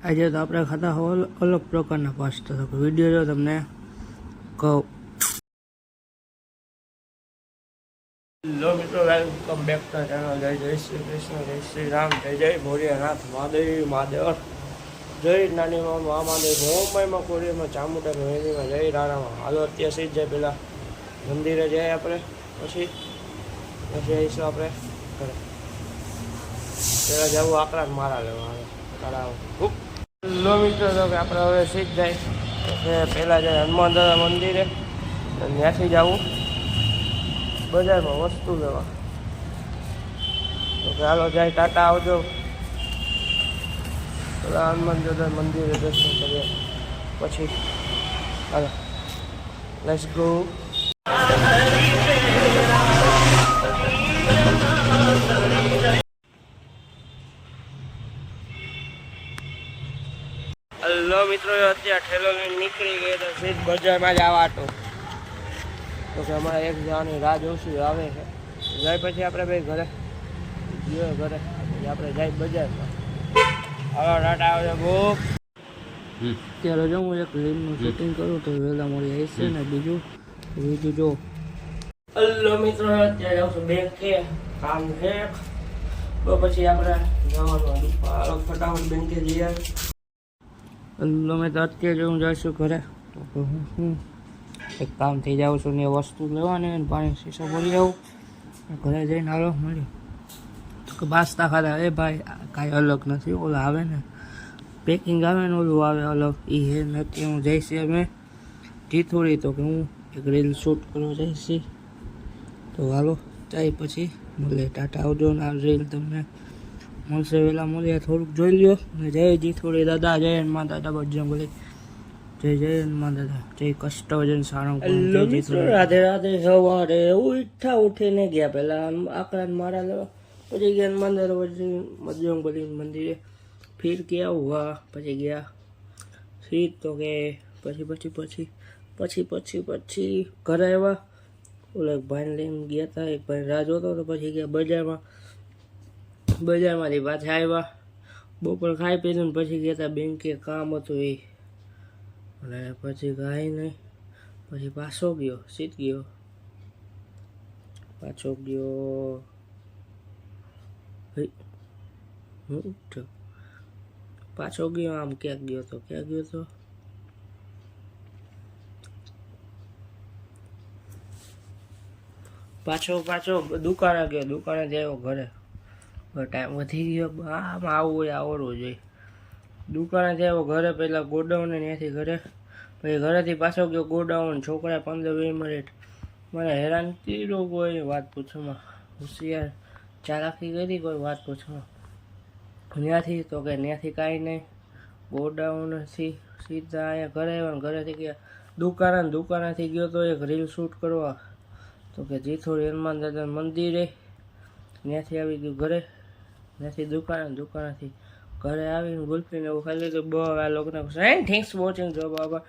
આજે તો આપણે ખાતા અલગ પ્રકારના પાસ્તા તો વિડીયો જો તમને કહું. હેલો મિત્રો, વેલકમ બેક ટુ ચેનલ. જય શ્રી કૃષ્ણ, જય શ્રી રામ, જય ભોળિયાનાથ મહાદેવ. જય નાની મા મહાદેવ, મુંબઈમાં કોરિયામાં ચામુંડા મેળીમાં જય રાણામાં. હાલો અત્યારે સીધ જાય, પહેલાં મંદિરે જાય આપણે, પછી આવીશું આપણે ઘરે. પહેલાં જવું આકડા મારા લેવા તળાવ. હેલો મિત્રો, તો કે આપણે હવે સીધ જાય પહેલાં જાય હનુમાન દાદા મંદિરે, ત્યાંથી જવું બજારમાં વસ્તુ લેવા. તો ચાલો જાય, ટાટા આવજો. પેલા હનુમાન દાદા મંદિરે દર્શન કરીએ, પછી હાલો લેટ્સ ગો. હેલો મિત્રો, અત્યારે ઠેલો લઈને નીકળી ગઈ તો સીધ બજારમાં જ આવતો. તો કે અમારે એક જવાની રાહ જોશું આવે છે. જાય પછી આપણે ભાઈ ઘરે ગયો ઘરે પછી આપણે જાય બજારમાં. હવે ટાટા આવજો બહુ. અત્યારે જો હું એક રીલનું શૂટિંગ કરું તો વહેલા મળી આવી છે ને બીજું જો. હેલો મિત્રો, અત્યારે આવશું બેંકે, કામ છે તો પછી આપણે જવાનું ફટાફટ બેંકે જઈએ. હેલો મેં તો અત્યારે જો હું જઈશું ઘરે તો હું એક કામ થઈ જાઉં છું ને વસ્તુ લેવાની અને પાણી શીશો ભરી આવું. ઘરે જઈને હાલો મળ્યું તો કે પાસ્તા ખાધા. એ ભાઈ કાંઈ અલગ નથી, ઓલા આવે ને પેકિંગ આવે ને ઓલું આવે અલગ, એ હે નથી. હું જઈશ અમે ટીથોડી તો કે હું એક રીલ શૂટ કરવા જઈશ. તો હાલો જાય પછી મળે. ટાટા આવજો ને આ રીલ તમને મળશે વહેલા મળીએ. થોડુંક જોઈ લ્યો ને જય જીથોડી દાદા, જય હનુમાન દાદા બજરંગબલી, જય હનુમાન દાદા, જય કષ્ટભંજન સારંગ. રાધે રાધે. સવારે ઉઠીને ગયા પહેલા આકડા મારા લેવા, પછી ગયા હનુમાન દાદા બજરંગબલી મંદિરે ફીર ગયા હુઆ, પછી ગયા સીધ તો કે પછી ઘરે આવ્યા. ઓલા એક ભાઈને લઈને ગયા હતા, એક ભાઈ રાહ જોતો તો પછી ગયા બજારમાંથી પાછા આવ્યા. બપોર ખાઈ પીધું ને પછી ગયા હતા બેંકે, કામ હતું એ. અને પછી કાંઈ નહીં, પછી પાછો ગયો આમ ક્યાંક ગયો તો પાછો દુકાને ગયો. દુકાને આવ્યો ઘરે, ટાઈમ વધી ગયો. આમાં આવવું હોય આવડવું જોઈએ. દુકાને આવ્યો ઘરે, પહેલાં ગોડાઉન ત્યાંથી ઘરે, પછી ઘરેથી પાછો ગયો ગોડાઉન. છોકરા 15-20 મિનિટ મને હેરાન કર્યો, કોઈ વાત પૂછવામાં. હોશિયાર ચાલાકી કરી, કોઈ વાત પૂછવામાં. ત્યાંથી તો કે ત્યાંથી કાંઈ નહીં, ગોડાઉનથી સીધા અહીંયા ઘરે આવ્યા. ઘરેથી ગયા દુકાનેથી ગયો તો એક રીલ શૂટ કરવા તો કે જીથોડી હનુમાન દાદા મંદિરે. ત્યાંથી આવી ગયું ઘરે, ત્યાંથી દુકાનેથી ઘરે આવીને ગુલ્ફીને એવું ખાઈ લીધું. બહુ આ લોકોને થેન્ક્સ ફોર વોચિંગ. જો બાબા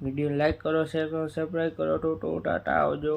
વિડીયો લાઈક કરો, શેર કરો, સબસ્ક્રાઈબ કરો. ટાટા આવજો.